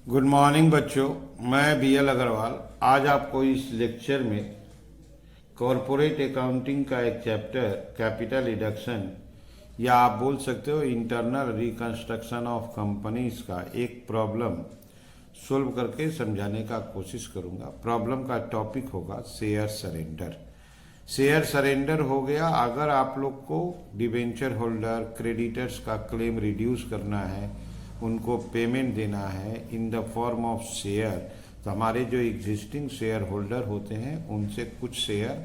Good morning बच्चों, मैं BL Agarwal. आज आपको इस लेक्चर में कॉरपोरेट अकाउंटिंग का एक चैप्टर कैपिटल रिडक्शन या आप बोल सकते हो इंटरनल रिकंस्ट्रक्शन ऑफ कंपनीज का एक प्रॉब्लम सोल्व करके समझाने का कोशिश करूंगा। प्रॉब्लम का टॉपिक होगा शेयर सरेंडर। शेयर सरेंडर हो गया अगर आप लोग को डिबेंचर होल्डर क्रेडिटर्स का क्लेम रिड्यूस करना है, उनको पेमेंट देना है in the form of share, तो हमारे जो एग्जिस्टिंग शेयर होल्डर होते हैं उनसे कुछ शेयर,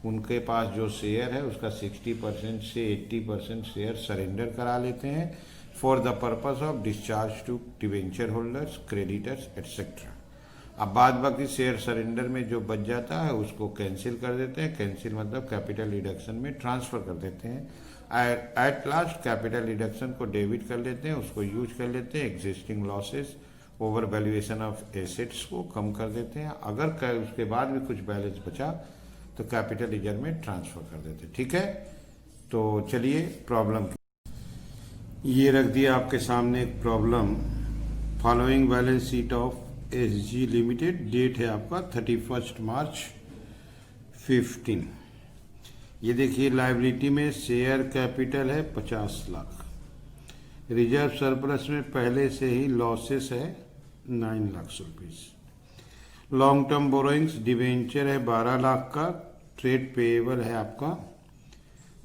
उनके पास जो शेयर है उसका 60% से 80% शेयर सरेंडर करा लेते हैं for the purpose of discharge to debenture holders creditors etcetera. अब बाद बाकी शेयर सरेंडर में जो बच जाता है उसको कैंसिल कर देते हैं। कैंसिल मतलब कैपिटल रिडक्शन में ट्रांसफर कर देते हैं। एट लास्ट कैपिटल रिडक्शन को डेबिट कर लेते हैं, उसको यूज कर लेते हैं existing losses over valuation of assets को कम कर देते हैं। अगर उसके बाद भी कुछ बैलेंस बचा तो कैपिटल रिजर्व में ट्रांसफर कर देते हैं। ठीक है, तो चलिए प्रॉब्लम ये रख दिया आपके सामने एक problem. Following balance sheet of SG limited, date है आपका 31 मार्च 15। ये देखिए लायबिलिटी में शेयर कैपिटल है 50 लाख, रिजर्व सरप्लस में पहले से ही लॉसेस है 9 lakh rupees, long term borrowings debenture है 12 लाख का, ट्रेड पेएबल है आपका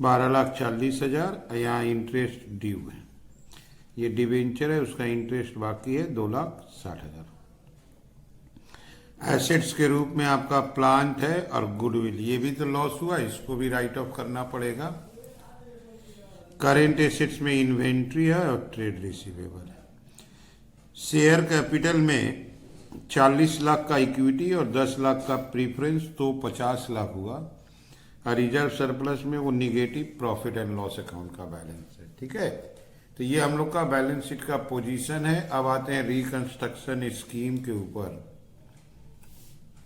12,40,000, यहाँ इंटरेस्ट ड्यू है। ये डिवेंचर है उसका इंटरेस्ट बाकी है 2,60,000। एसेट्स के रूप में आपका प्लांट है और गुडविल, ये भी तो लॉस हुआ, इसको भी राइट ऑफ करना पड़ेगा। करेंट एसेट्स में इन्वेंट्री है और ट्रेड रिसीवेबल है। शेयर कैपिटल में 40 लाख का इक्विटी और 10 लाख का प्रीफरेंस, तो 50 लाख हुआ। और रिजर्व सरप्लस में वो negative profit and loss account का बैलेंस है। ठीक है, तो ये हम लोग का बैलेंस शीट का पोजीशन है। अब आते हैं रिकंस्ट्रक्शन स्कीम के ऊपर।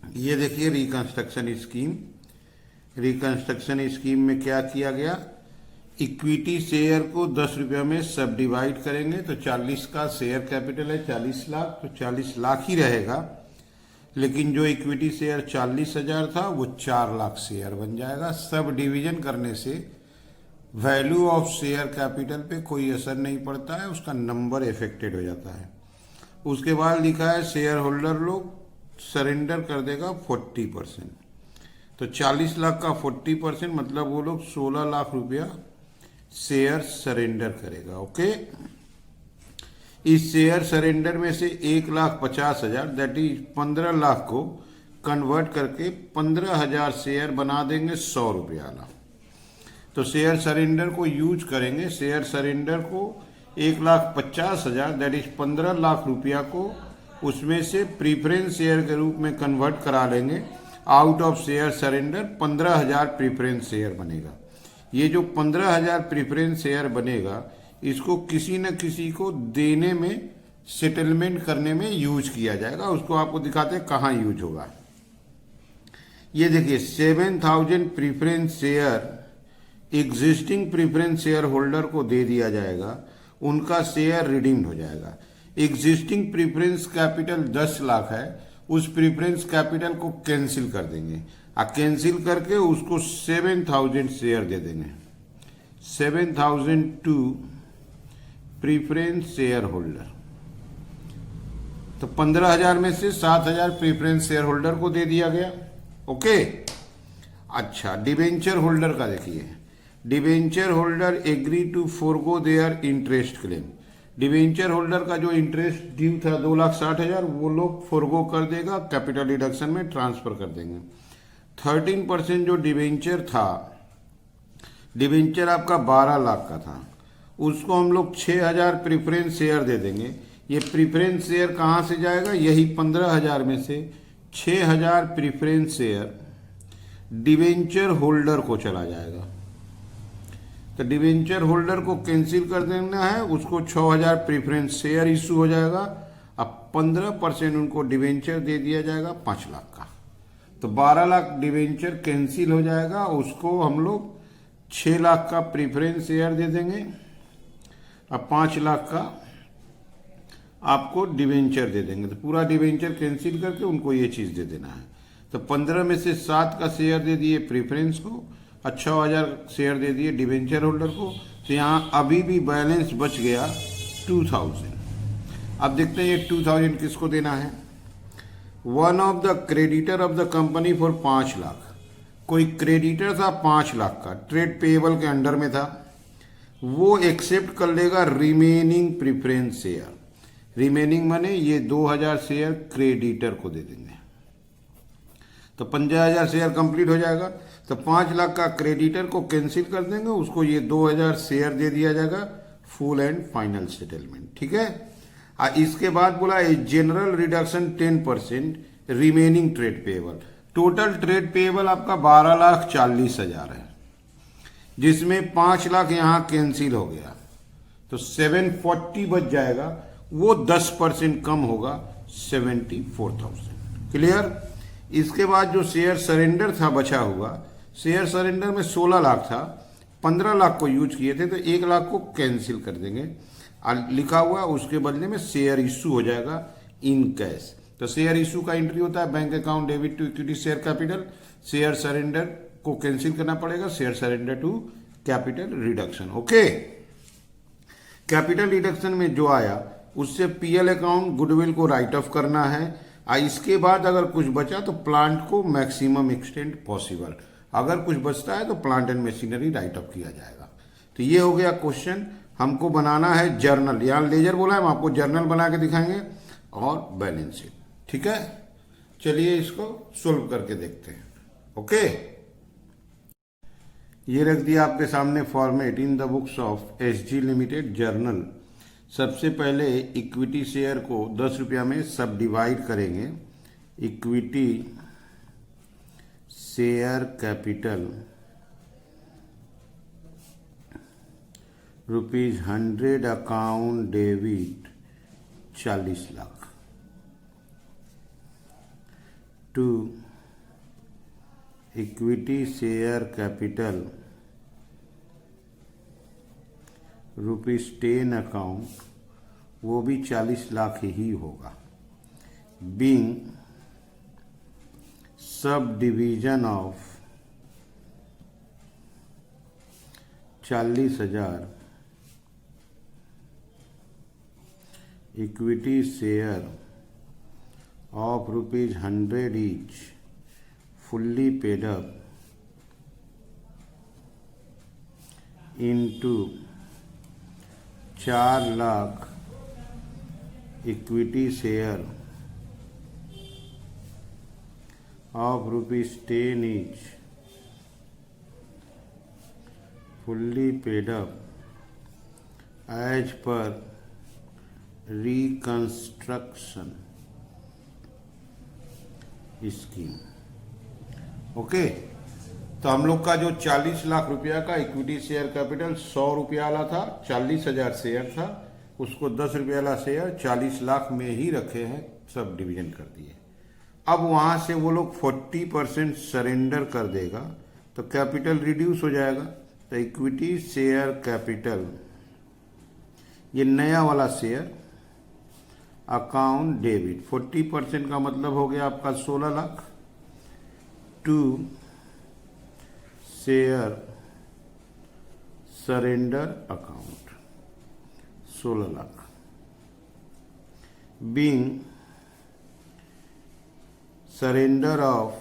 ये देखिए रिकंस्ट्रक्शन स्कीम। रिकंस्ट्रक्शन स्कीम में क्या किया गया, इक्विटी शेयर को 10 रुपये में सब डिवाइड करेंगे तो 40 का शेयर कैपिटल है 40 लाख, तो 40 लाख ही रहेगा। लेकिन जो इक्विटी शेयर 40,000 था वो 4 लाख शेयर बन जाएगा। सब डिवीजन करने से वैल्यू ऑफ शेयर कैपिटल पे कोई असर नहीं पड़ता है, उसका नंबर इफेक्टेड हो जाता है। उसके बाद लिखा है शेयर होल्डर लोग सरेंडर कर देगा 40%, तो 40 लाख का 40% मतलब वो लोग 16 लाख रुपया शेयर सरेंडर करेगा। ओके, इस शेयर सरेंडर में से 1,50,000 दैट इज 15 लाख को कन्वर्ट करके 15,000 शेयर बना देंगे 100 रुपया वाला। तो शेयर सरेंडर को यूज करेंगे। शेयर सरेंडर को 1,50,000 दैट इज 15 लाख रुपया को उसमें से प्रीफरेंस शेयर के रूप में कन्वर्ट करा लेंगे। Out of share surrender 15,000 preference share बनेगा। ये जो 15,000 प्रीफरेंस शेयर बनेगा इसको किसी न किसी को देने में, सेटलमेंट करने में यूज किया जाएगा। उसको आपको दिखाते हैं कहाँ यूज होगा। ये देखिए 7,000 preference share existing preference share holder को दे दिया जाएगा, उनका शेयर रिडीम्ड हो जाएगा। एग्जिस्टिंग प्रीफरेंस कैपिटल 10 लाख है, उस प्रीफरेंस कैपिटल को कैंसिल कर देंगे और कैंसिल करके उसको 7,000 शेयर दे देंगे। 7,000 टू प्रीफरेंस शेयर होल्डर, तो 15,000 में से 7,000 प्रीफरेंस शेयर होल्डर को दे दिया गया। ओके, अच्छा डिबेंचर होल्डर का देखिए। Debenture holder agree to forgo their interest claim. Debenture holder का जो इंटरेस्ट ड्यू था 2,60,000 वो लोग फोरगो कर देगा, कैपिटल रिडक्शन में ट्रांसफर कर देंगे। 13% जो डिबेंचर था, डिबेंचर आपका 12 लाख का था, उसको हम लोग 6,000 प्रीफरेंस शेयर दे देंगे। ये प्रीफरेंस शेयर कहाँ से जाएगा, यही 15,000 में से 6,000 प्रीफरेंस शेयर डिबेंचर होल्डर को चला जाएगा। तो डिबेंचर होल्डर को कैंसिल कर देना है, उसको 6,000 प्रीफरेंस शेयर इशू हो जाएगा। अब 15% उनको डिबेंचर दे दिया जाएगा 5 लाख का, तो 12 लाख डिबेंचर कैंसिल हो जाएगा। उसको हम लोग 6 लाख का प्रीफरेंस शेयर दे देंगे। अब 5 लाख का आपको डिवेंचर दे देंगे, तो पूरा डिवेंचर कैंसिल करके उनको ये चीज़ दे देना है। तो 15 में से 7 का शेयर दे दिए प्रेफरेंस को, 6,000 शेयर दे दिए डिवेंचर होल्डर को, तो यहाँ अभी भी बैलेंस बच गया 2,000। अब देखते हैं ये 2,000 किसको देना है। One of the creditor of the company for 5 lakh, कोई क्रेडिटर था 5 लाख का, ट्रेड पेएबल के अंडर में था, वो एक्सेप्ट कर लेगा रिमेनिंग प्रेफरेंस शेयर। रिमेनिंग माने ये 2,000 शेयर क्रेडिटर को दे देंगे, तो 50,000 शेयर कंप्लीट हो जाएगा। तो 5 लाख का क्रेडिटर को कैंसिल कर देंगे, उसको ये 2,000 शेयर दे दिया जाएगा, फुल एंड फाइनल सेटलमेंट। ठीक है। इसके बाद बोला a general reduction 10% remaining trade payable. Total trade payable आपका 12,40,000 है, जिसमें 5 लाख यहां कैंसिल हो गया, तो 740 बच जाएगा, वो 10% कम होगा 74,000। क्लियर। इसके बाद जो शेयर सरेंडर था बचा हुआ, शेयर सरेंडर में 16 लाख था, 15 लाख को यूज किए थे, तो 1 लाख को कैंसिल कर देंगे। लिखा हुआ उसके बदले में शेयर इशू हो जाएगा इन कैश। तो शेयर इशू का एंट्री होता है bank account debit to equity share capital, share surrender को कैंसिल करना पड़ेगा, share surrender to capital reduction. Okay. Capital reduction में जो आया उससे पीएल अकाउंट गुडविल को राइट ऑफ करना है। इसके बाद अगर कुछ बचा तो प्लांट को मैक्सिमम एक्सटेंट पॉसिबल, अगर कुछ बचता है तो plant and machinery right of किया जाएगा। तो ये हो गया क्वेश्चन। हमको बनाना है जर्नल, यहाँ लेजर बोला है, हम आपको जर्नल बना के दिखाएंगे और बैलेंस शीट। ठीक है, चलिए इसको सोल्व करके देखते हैं। ओके, ये रख दिया आपके सामने format in the books of SG limited journal. सबसे पहले इक्विटी शेयर को 10 रुपया में सब डिवाइड करेंगे। Equity share capital ₹100 account debit 40 lakh to equity share capital ₹10 account, वो भी 40 लाख ही होगा, being subdivision of 40,000 equity share of ₹100 each fully paid up into 4 lakh equity share of ₹10 each fully paid up as per reconstruction scheme. Okay, तो हम लोग का जो 40 लाख रुपया का इक्विटी शेयर कैपिटल 100 रुपया वाला था, 40,000 शेयर था, उसको 10 रुपया वाला शेयर 40 लाख में ही रखे हैं, सब डिवीजन कर दिए। अब वहां से वो लोग 40% सरेंडर कर देगा, तो कैपिटल रिड्यूस हो जाएगा। तो इक्विटी शेयर कैपिटल, ये नया वाला शेयर अकाउंट डेबिट 40% का मतलब हो गया आपका 16 lakh to share surrender account 16 lakh, being surrender of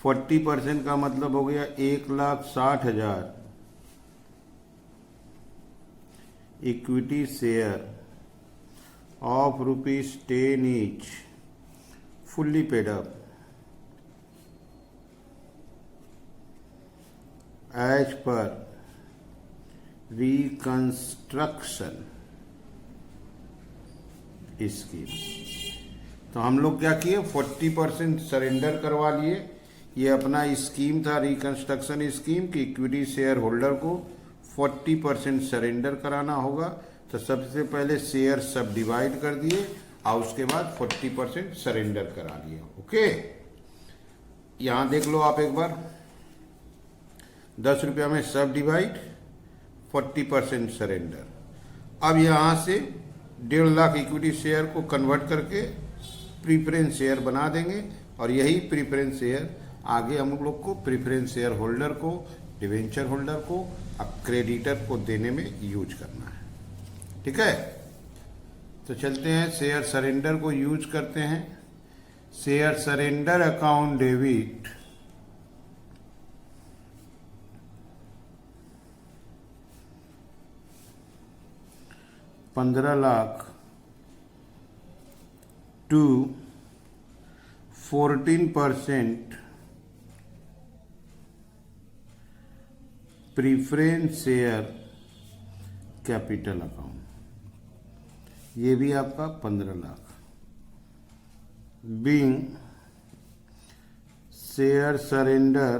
40% का मतलब हो गया 1,60,000 equity share of ₹10 each fully paid up as per reconstruction scheme. तो हम लोग क्या किए, 40% सरेंडर करवा लिए। ये अपना स्कीम था रिकंस्ट्रक्शन स्कीम की, इक्विटी शेयर होल्डर को 40% सरेंडर कराना होगा। तो सबसे पहले शेयर सब डिवाइड कर दिए और उसके बाद 40% सरेंडर करा लिया। ओके, यहां देख लो आप एक बार, 10 रुपया में सब डिवाइड, 40% सरेंडर। अब यहाँ से 1.5 लाख इक्विटी शेयर को कन्वर्ट करके प्रीफरेंस शेयर बना देंगे और यही प्रीफरेंस शेयर आगे हम लोग को प्रीफरेंस शेयर होल्डर को, डिवेंचर होल्डर को, अब क्रेडिटर को देने में यूज करना है। ठीक है, तो चलते हैं शेयर सरेंडर को यूज करते हैं। Share surrender account debit ₹15,00,000 to 14% preference share capital account, ये भी आपका 15,00,000 being share surrender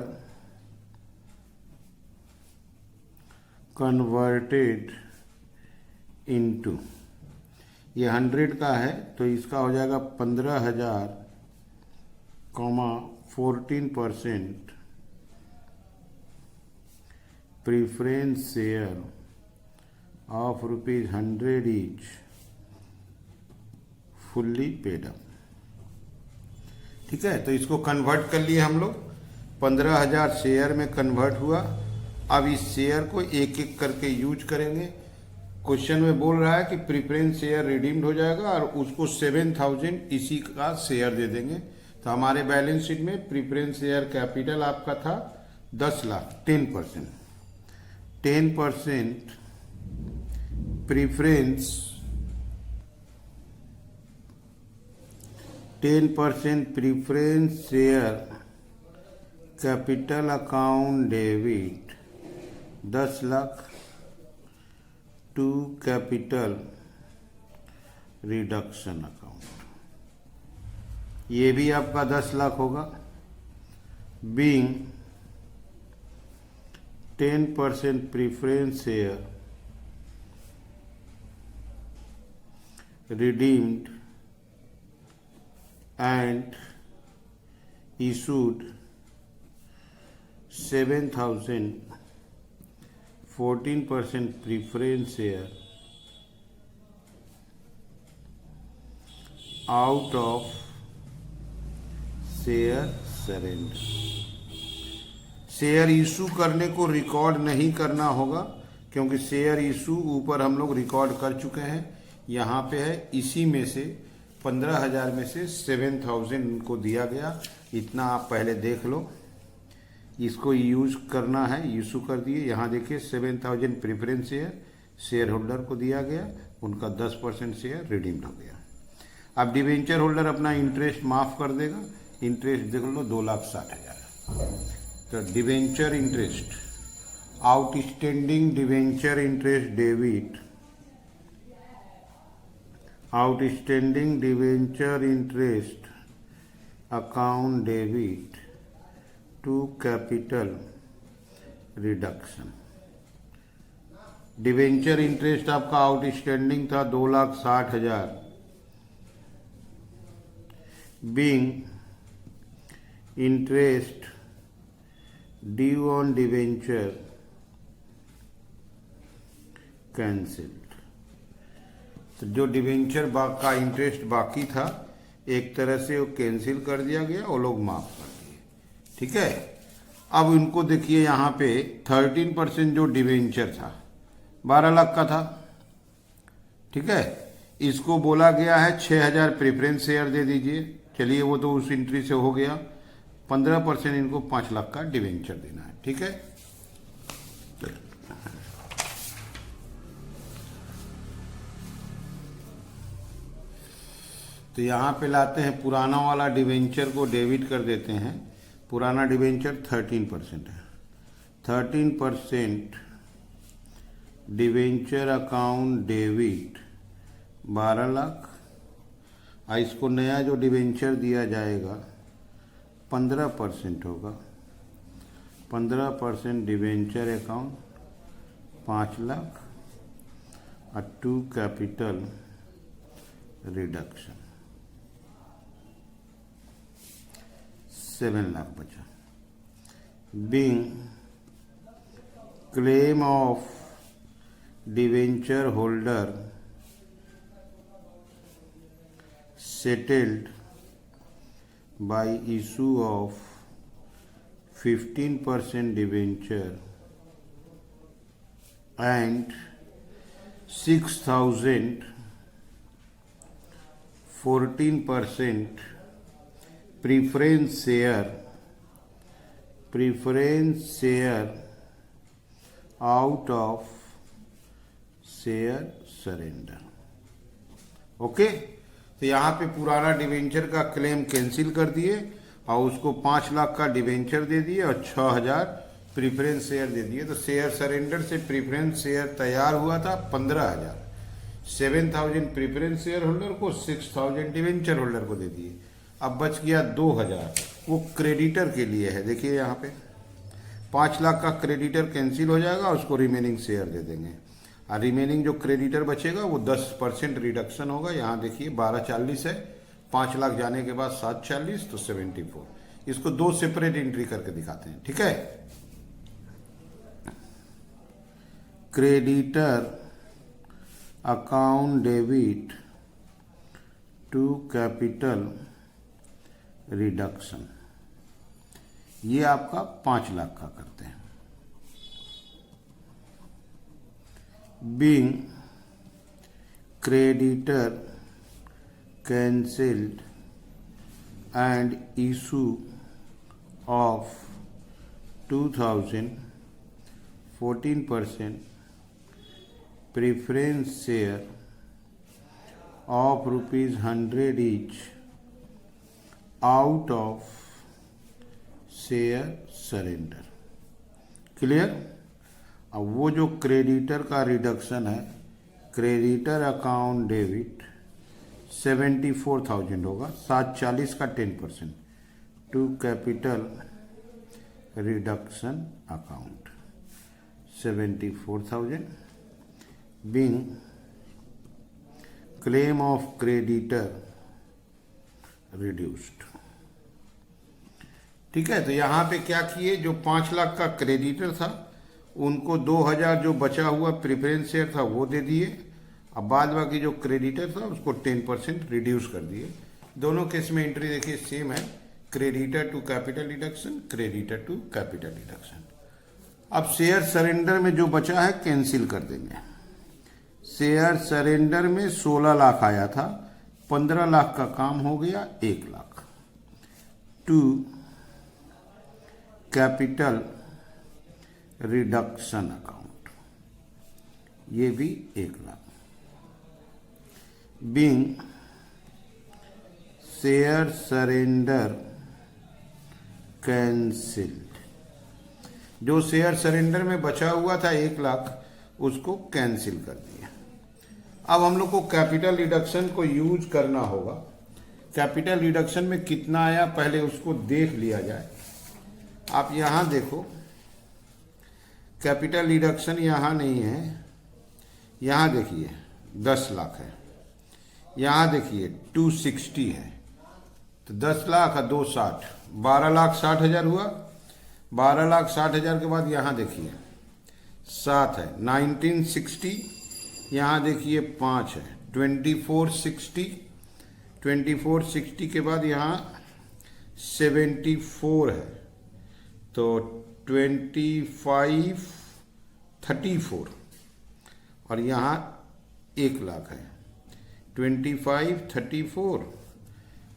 converted into, ये 100 का है तो इसका हो जाएगा 15,000, 14% preference share of ₹100 each fully paid up. ठीक है, तो इसको कन्वर्ट कर लिए हम लोग, 15,000 शेयर में कन्वर्ट हुआ। अब इस शेयर को एक एक करके यूज करेंगे। क्वेश्चन में बोल रहा है कि प्रीफरेंस शेयर रिडीम्ड हो जाएगा और उसको 7,000 इसी का शेयर दे देंगे। तो हमारे बैलेंस शीट में प्रीफरेंस शेयर कैपिटल आपका था 10 lakh, 10% preference 10% preference share capital account debit 10 lakh to capital reduction account, ये भी आपका 10 लाख होगा। Being 10% preference share redeemed and issued 7,000 14% preference share out of share surrender. Share issue करने को रिकॉर्ड नहीं करना होगा क्योंकि शेयर इशू ऊपर हम लोग रिकॉर्ड कर चुके हैं। यहाँ पे है, इसी में से 15,000 में से 7,000 इनको दिया गया, इतना आप पहले देख लो। इसको यूज करना है, इशू कर दिए। यहाँ देखिए 7,000 प्रेफरेंस शेयर होल्डर को दिया गया, उनका 10% शेयर रिडीम्ड हो गया। अब डिवेंचर होल्डर अपना इंटरेस्ट माफ कर देगा। इंटरेस्ट देख लो 2,60,000। तो debenture interest, outstanding debenture interest debit, outstanding debenture interest account debit to capital reduction. Debenture interest आपका आउटस्टैंडिंग था 2,60,000, being interest due on debenture cancelled. तो जो डिवेंचर का इंटरेस्ट बाकी था एक तरह से वो कैंसिल कर दिया गया, वो लोग माफ कर दिए। ठीक है, अब इनको देखिए यहाँ पे 13% जो डिवेंचर था 12 लाख का था। ठीक है, इसको बोला गया है 6,000 प्रेफरेंस शेयर दे दीजिए। चलिए वो तो उस एंट्री से हो गया। 15% इनको 5 लाख का डिवेंचर देना है। ठीक है, तो यहाँ पे लाते हैं पुराना वाला डिवेंचर को डेबिट कर देते हैं। पुराना डिवेंचर 13% है। 13% डिवेंचर अकाउंट डेबिट 12 लाख। इसको नया जो डिवेंचर दिया जाएगा 15% होगा। 15% डिवेंचर अकाउंट 5 लाख और टू कैपिटल रिडक्शन 7 लाख बचा। Being claim of debenture holder settled by issue of 15% debenture and 6,000 14% preference share out of share surrender. Okay, तो यहाँ पे पुराना डिवेंचर का क्लेम कैंसिल कर दिए और उसको 5 लाख का डिवेंचर दे दिए और 6,000 प्रीफरेंस शेयर दे दिए। तो शेयर सरेंडर से प्रीफरेंस शेयर तैयार हुआ था 15,000। 7,000 प्रीफरेंस शेयर होल्डर को, 6,000 डिवेंचर होल्डर को दे दिए। अब बच गया 2,000, वो क्रेडिटर के लिए है। देखिए यहाँ पे 5 लाख का क्रेडिटर कैंसिल हो जाएगा, उसको रिमेनिंग शेयर दे देंगे और रिमेनिंग जो क्रेडिटर बचेगा वो 10% रिडक्शन होगा। यहाँ देखिए 1240 है, 5 लाख जाने के बाद 740 तो 74। इसको 2 सेपरेट एंट्री करके दिखाते हैं, ठीक है। Creditor account debit to capital reduction, ये आपका 5 लाख का करते हैं। Being creditor cancelled and issue of 2,000 14% preference share of ₹100 each out of share surrender. Clear? अब वो जो क्रेडिटर का रिडक्शन है, क्रेडिटर अकाउंट डेबिट 74,000 होगा, 740 का 10% to capital reduction account 74,000 being claim of creditor reduced. ठीक है, तो यहाँ पे क्या किए, जो 5 लाख का क्रेडिटर था उनको 2,000 जो बचा हुआ प्रेफरेंस शेयर था वो दे दिए। अब बाद बाकी जो क्रेडिटर था उसको 10% रिड्यूस कर दिए। दोनों केस में एंट्री देखिए सेम है, creditor to capital reduction, creditor to capital reduction. अब शेयर सरेंडर में जो बचा है कैंसिल कर देंगे। शेयर सरेंडर में 16 लाख आया था, 15 लाख का काम हो गया 1 lakh to capital reduction account, ये भी 1 lakh. Being share surrender cancelled, जो शेयर सरेंडर में बचा हुआ था 1 लाख उसको कैंसिल कर दिया। अब हम लोग को कैपिटल रिडक्शन को यूज करना होगा। कैपिटल रिडक्शन में कितना आया पहले उसको देख लिया जाए। आप यहां देखो, कैपिटल रिडक्शन यहाँ नहीं है, यहाँ देखिए 10 लाख है, यहाँ देखिए 260 है, तो 10 लाख और 2 60, 12,60,000 हुआ। 12,60,000 के बाद यहाँ देखिए 7 है, 1960, यहाँ देखिए 5 है, 2460, 2460 के बाद यहाँ 74 है, तो 2534 और यहाँ 1 लाख है, 2534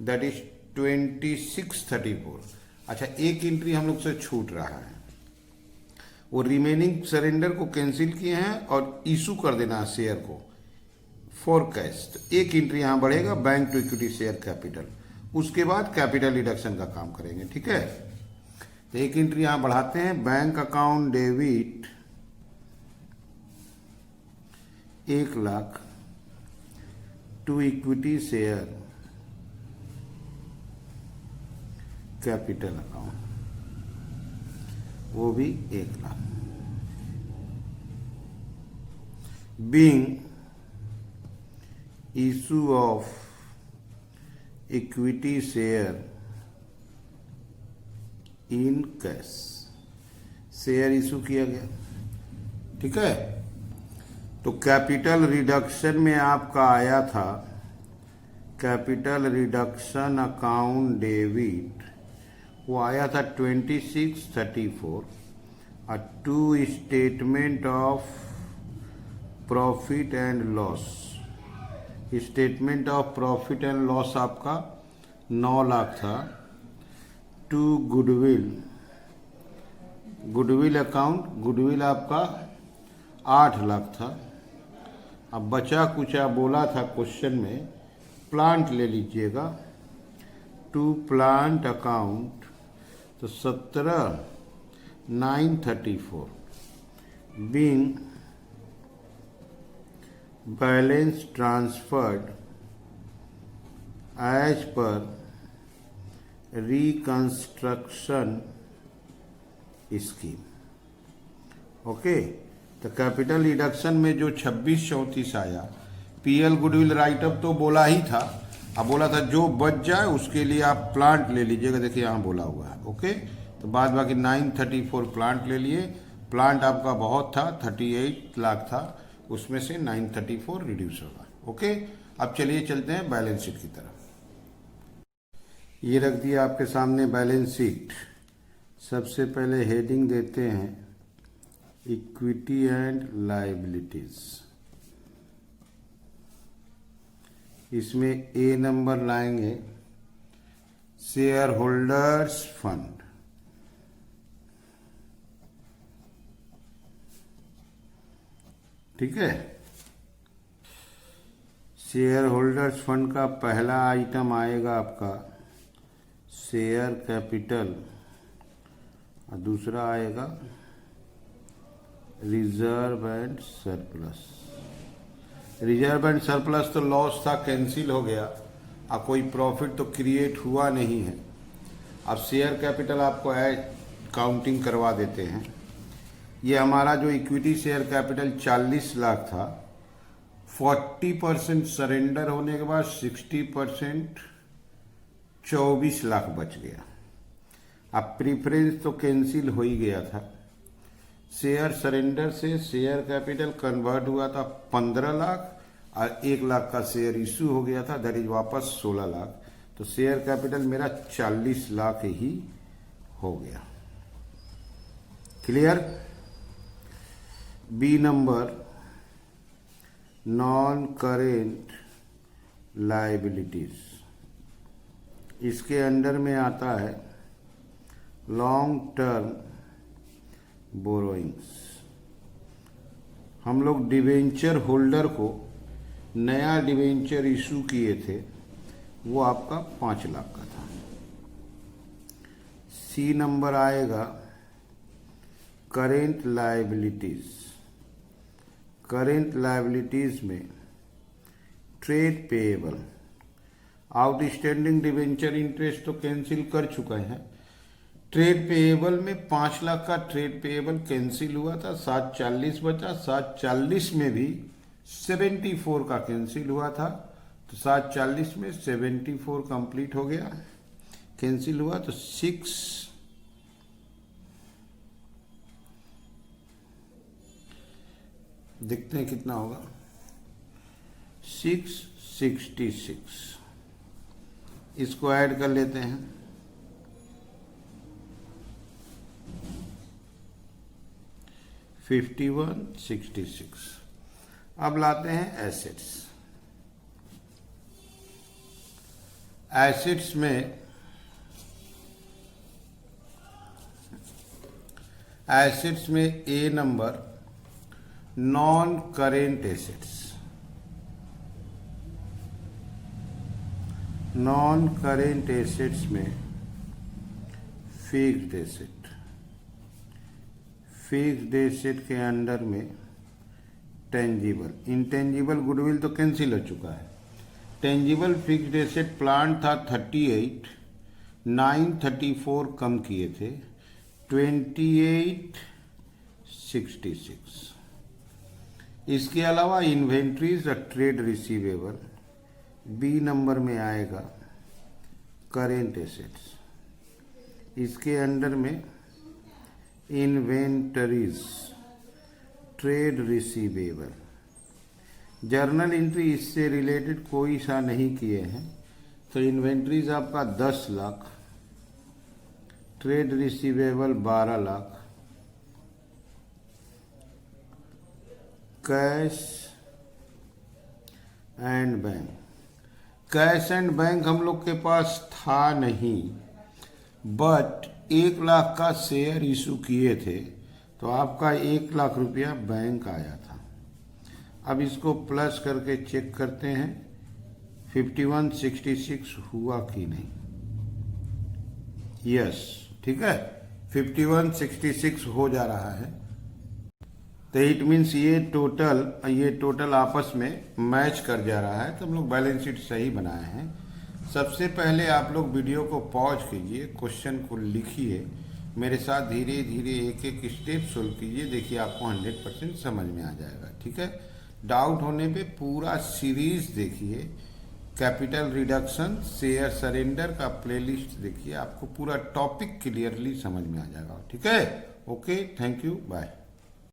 दैट इज 2634। अच्छा, एक एंट्री हम लोग से छूट रहा है, वो रिमेनिंग सरेंडर को कैंसिल किए हैं और इशू कर देना है शेयर को फॉर कैश। तो एक एंट्री यहाँ बढ़ेगा, bank to equity share capital, उसके बाद कैपिटल रिडक्शन का काम करेंगे। ठीक है, तो एक एंट्री यहां बढ़ाते हैं, bank account debit 1 lakh to equity share capital account, वो भी 1 lakh. Being issue of equity share in cash, share issue किया गया। ठीक है, तो कैपिटल रिडक्शन में आपका आया था, कैपिटल रिडक्शन अकाउंट डेबिट, वो आया था 2634, और to statement of profit and loss, statement of profit and loss आपका 9 लाख था। To goodwill, goodwill account, goodwill आपका 8 लाख था। अब बचा कुचा बोला था क्वेश्चन में, प्लांट ले लीजिएगा। टू प्लांट अकाउंट तो 17,934 being balance transferred as per reconstruction scheme. Okay, तो कैपिटल रिडक्शन में जो 2634 आया, पीएल गुडविल राइटअप तो बोला ही था, अब बोला था जो बच जाए उसके लिए आप प्लांट ले लीजिएगा, देखिए यहाँ बोला हुआ है। ओके, तो बाद बाकी 934 प्लांट ले लिए। प्लांट आपका बहुत था, 38 लाख था, उसमें से 934 रिड्यूस होगा। ओके, अब चलिए चलते हैं बैलेंस शीट की तरफ। ये रख दिया आपके सामने बैलेंस शीट। सबसे पहले हेडिंग देते हैं इक्विटी एंड लायबिलिटीज। इसमें ए नंबर लाएंगे शेयर होल्डर्स फंड, ठीक है। शेयर होल्डर्स फंड का पहला आइटम आएगा आपका शेयर कैपिटल, और दूसरा आएगा reserve and surplus. Reserve and surplus तो लॉस था, कैंसिल हो गया, अब कोई प्रॉफिट तो क्रिएट हुआ नहीं है। अब शेयर कैपिटल आपको काउंटिंग करवा देते हैं। ये हमारा जो इक्विटी शेयर कैपिटल 40 लाख था, 40% सरेंडर होने के बाद 60% 24 लाख बच गया। अब प्रीफरेंस तो कैंसिल हो ही गया था। शेयर सरेंडर से शेयर कैपिटल कन्वर्ट हुआ था 15 लाख, और 1 लाख का शेयर इशू हो गया था, दैट इज वापस 16 लाख। तो शेयर कैपिटल मेरा 40 लाख ही हो गया। Clear. B number non current liabilities, इसके अंडर में आता है लॉन्ग टर्म बोरोइंग्स। हम लोग डिवेंचर होल्डर को नया डिवेंचर इशू किए थे, वो आपका 5 लाख का था। सी नंबर आएगा करेंट लायबिलिटीज। करेंट लायबिलिटीज में trade payable, outstanding debenture interest तो कैंसिल कर चुके हैं। ट्रेड पेएबल में 5 लाख का ट्रेड पेएबल कैंसिल हुआ था, 740 बचा। 740 में भी 74 का कैंसिल हुआ था, तो 740 में 74 कंप्लीट हो गया, कैंसिल हुआ। तो 6 देखते हैं कितना होगा, 666। इसको ऐड कर लेते हैं, $51.66। अब लाते हैं एसेट्स। एसेट्स में A number non current assets. Non current assets में फिक्स्ड एसेट। फिक्स्ड एसेट के अंडर में टेंजिबल, इंटेंजिबल गुडविल तो कैंसिल हो चुका है। टेंजिबल फिक्स्ड एसेट प्लांट था 38, 934 कम किए थे, 2866। इसके अलावा इन्वेंट्रीज और ट्रेड रिसीवेबल बी नंबर में आएगा करेंट एसेट्स। इसके अंडर में inventories, trade receivable, journal entry इससे रिलेटेड कोई सा नहीं किए हैं, तो इन्वेंट्रीज आपका 10 lakh, trade receivable 12 lakh, cash and bank. Cash and bank हम लोग के पास था नहीं, बट 1 लाख का शेयर इशू किए थे, तो आपका 1 लाख रुपया बैंक आया था। अब इसको प्लस करके चेक करते हैं 5166 हुआ कि नहीं। यस, ठीक है, 5166 हो जा रहा है। तो इट मीन्स ये टोटल आपस में मैच कर जा रहा है, तो हम लोग बैलेंस शीट सही बनाए हैं। सबसे पहले आप लोग वीडियो को पॉज कीजिए, क्वेश्चन को लिखिए, मेरे साथ धीरे धीरे एक एक स्टेप सोल्व कीजिए, देखिए आपको 100% समझ में आ जाएगा। ठीक है, डाउट होने पे पूरा सीरीज देखिए, कैपिटल रिडक्शन, शेयर सरेंडर का प्लेलिस्ट देखिए, आपको पूरा टॉपिक क्लियरली समझ में आ जाएगा। ठीक है, ओके, थैंक यू, बाय।